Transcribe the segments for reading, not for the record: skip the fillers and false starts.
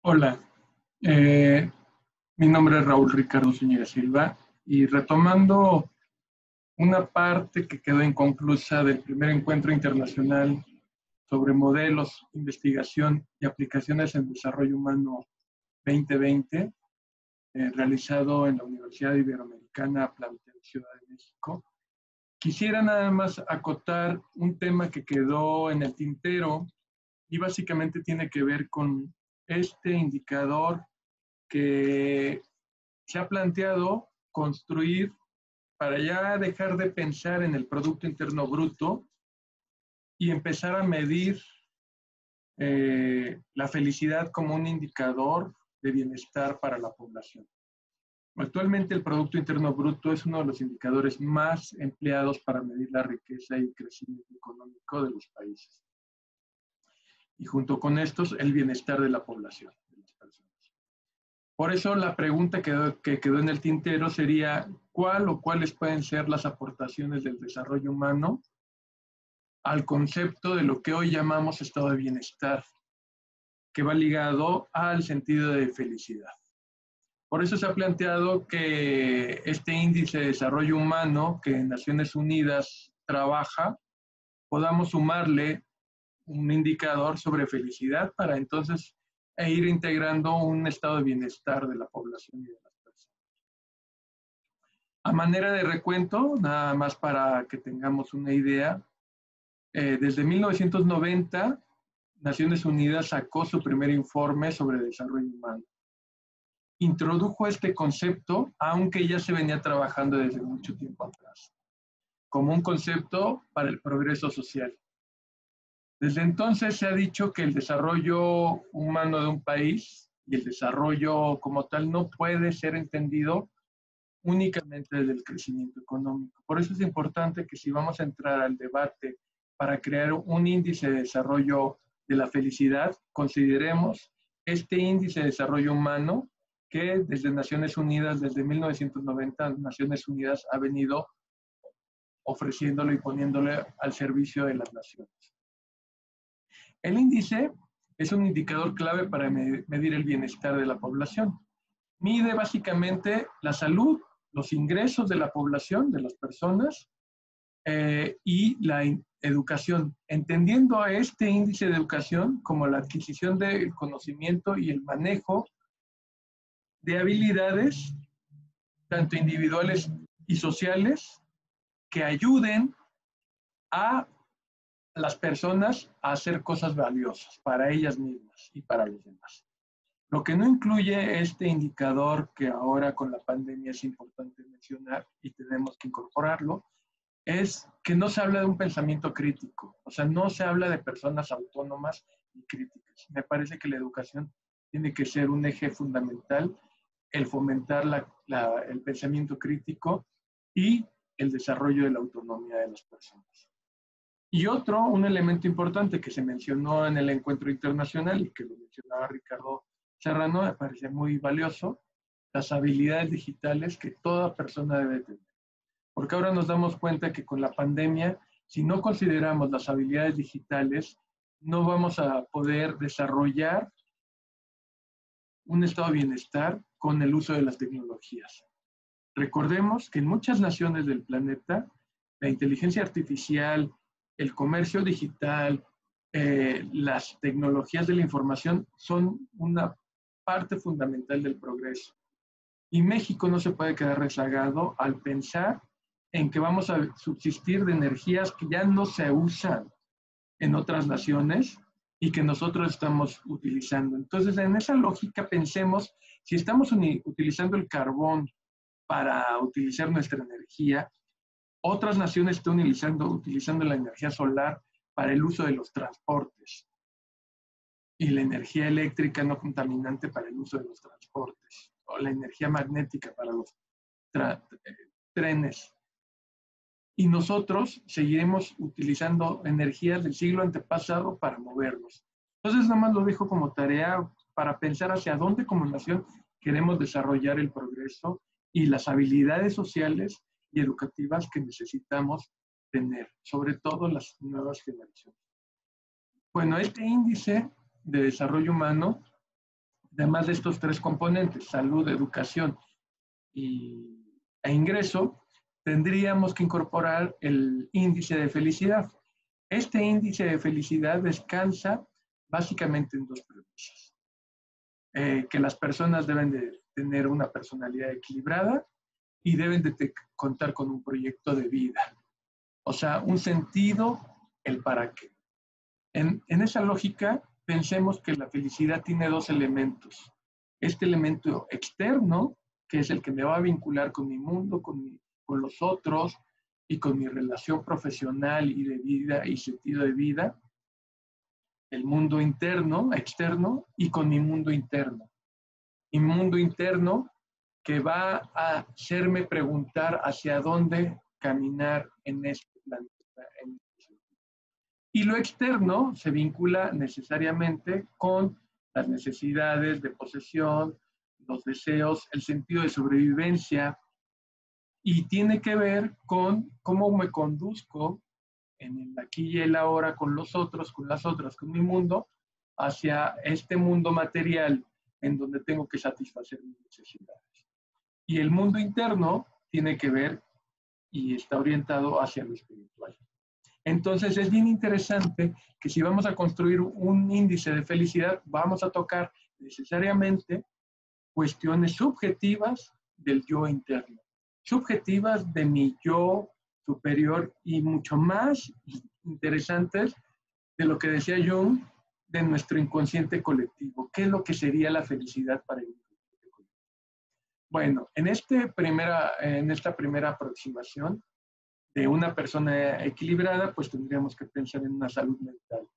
Hola, eh, mi nombre es Raúl Ricardo Zúñiga Silva y retomando una parte que quedó inconclusa del primer encuentro internacional sobre modelos, investigación y aplicaciones en desarrollo humano 2020, realizado en la Universidad Iberoamericana Plantel Ciudad de México. Quisiera nada más acotar un tema que quedó en el tintero y básicamente tiene que ver con este indicador que se ha planteado construir para ya dejar de pensar en el Producto Interno Bruto y empezar a medir la felicidad como un indicador de bienestar para la población. Actualmente el Producto Interno Bruto es uno de los indicadores más empleados para medir la riqueza y crecimiento económico de los países. Y junto con estos, el bienestar de la población, de las personas. Por eso la pregunta que quedó en el tintero sería, ¿cuál o cuáles pueden ser las aportaciones del desarrollo humano al concepto de lo que hoy llamamos estado de bienestar, que va ligado al sentido de felicidad? Por eso se ha planteado que este índice de desarrollo humano que Naciones Unidas trabaja, podamos sumarle un indicador sobre felicidad para entonces ir integrando un estado de bienestar de la población y de las personas. A manera de recuento, nada más para que tengamos una idea, desde 1990, Naciones Unidas sacó su primer informe sobre desarrollo humano. Introdujo este concepto, aunque ya se venía trabajando desde mucho tiempo atrás, como un concepto para el progreso social. Desde entonces se ha dicho que el desarrollo humano de un país y el desarrollo como tal no puede ser entendido únicamente desde el crecimiento económico. Por eso es importante que si vamos a entrar al debate para crear un índice de desarrollo de la felicidad, consideremos este índice de desarrollo humano que desde Naciones Unidas, desde 1990, Naciones Unidas ha venido ofreciéndolo y poniéndole al servicio de las naciones. El índice es un indicador clave para medir el bienestar de la población. Mide básicamente la salud, los ingresos de la población, de las personas, y la educación, entendiendo a este índice de educación como la adquisición del conocimiento y el manejo de habilidades, tanto individuales y sociales, que ayuden a las personas a hacer cosas valiosas para ellas mismas y para los demás. Lo que no incluye este indicador que ahora con la pandemia es importante mencionar y tenemos que incorporarlo, es que no se habla de un pensamiento crítico, o sea, no se habla de personas autónomas y críticas. Me parece que la educación tiene que ser un eje fundamental, el fomentar el pensamiento crítico y el desarrollo de la autonomía de las personas. Y otro, un elemento importante que se mencionó en el encuentro internacional y que lo mencionaba Ricardo Serrano, me parece muy valioso, las habilidades digitales que toda persona debe tener. Porque ahora nos damos cuenta que con la pandemia, si no consideramos las habilidades digitales, no vamos a poder desarrollar un estado de bienestar con el uso de las tecnologías. Recordemos que en muchas naciones del planeta, la inteligencia artificial, el comercio digital, las tecnologías de la información son una parte fundamental del progreso. Y México no se puede quedar rezagado al pensar en que vamos a subsistir de energías que ya no se usan en otras naciones y que nosotros estamos utilizando. Entonces, en esa lógica, pensemos, si estamos utilizando el carbón para utilizar nuestra energía, otras naciones están utilizando la energía solar para el uso de los transportes y la energía eléctrica no contaminante para el uso de los transportes o la energía magnética para los trenes. Y nosotros seguiremos utilizando energías del siglo antepasado para movernos. Entonces, nada más lo dejo como tarea para pensar hacia dónde como nación queremos desarrollar el progreso y las habilidades sociales y educativas que necesitamos tener, sobre todo las nuevas generaciones. Bueno, este índice de desarrollo humano Además de estos tres componentes, salud, educación e ingreso, tendríamos que incorporar el índice de felicidad. Este índice de felicidad descansa básicamente en dos premisas. Que las personas deben de tener una personalidad equilibrada y deben de contar con un proyecto de vida. O sea, un sentido, el para qué. En esa lógica, pensemos que la felicidad tiene dos elementos. Este elemento externo, que es el que me va a vincular con mi mundo, con los otros y con mi relación profesional y de vida y sentido de vida. El mundo interno, externo, y con mi mundo interno. Mi mundo interno que va a hacerme preguntar hacia dónde caminar en este planeta. Y lo externo se vincula necesariamente con las necesidades de posesión, los deseos, el sentido de sobrevivencia, y tiene que ver con cómo me conduzco en el aquí y el ahora con los otros, con las otras, con mi mundo, hacia este mundo material en donde tengo que satisfacer mis necesidades. Y el mundo interno tiene que ver y está orientado hacia lo espiritual. Entonces es bien interesante que si vamos a construir un índice de felicidad, vamos a tocar necesariamente cuestiones subjetivas del yo interno, subjetivas de mi yo superior y mucho más interesantes de lo que decía Jung, de nuestro inconsciente colectivo. ¿Qué es lo que sería la felicidad para el inconsciente colectivo? Bueno, en esta primera aproximación de una persona equilibrada, pues tendríamos que pensar en una salud mental.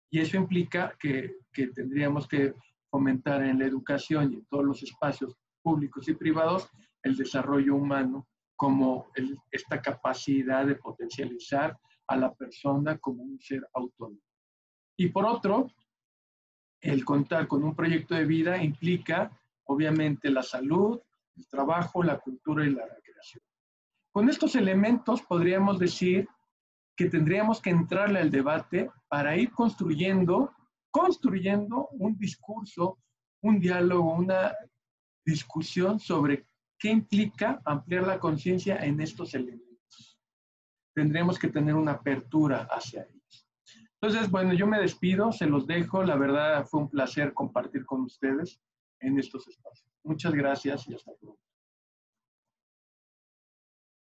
Y eso implica que tendríamos que fomentar en la educación y en todos los espacios públicos y privados el desarrollo humano como esta capacidad de potencializar a la persona como un ser autónomo. Y por otro, el contar con un proyecto de vida implica, obviamente, la salud, el trabajo, la cultura y la recreación. Con estos elementos podríamos decir que tendríamos que entrarle al debate para ir construyendo un discurso, un diálogo, una discusión sobre qué implica ampliar la conciencia en estos elementos. Tendríamos que tener una apertura hacia ellos. Entonces, bueno, yo me despido, se los dejo. La verdad fue un placer compartir con ustedes en estos espacios. Muchas gracias y hasta luego.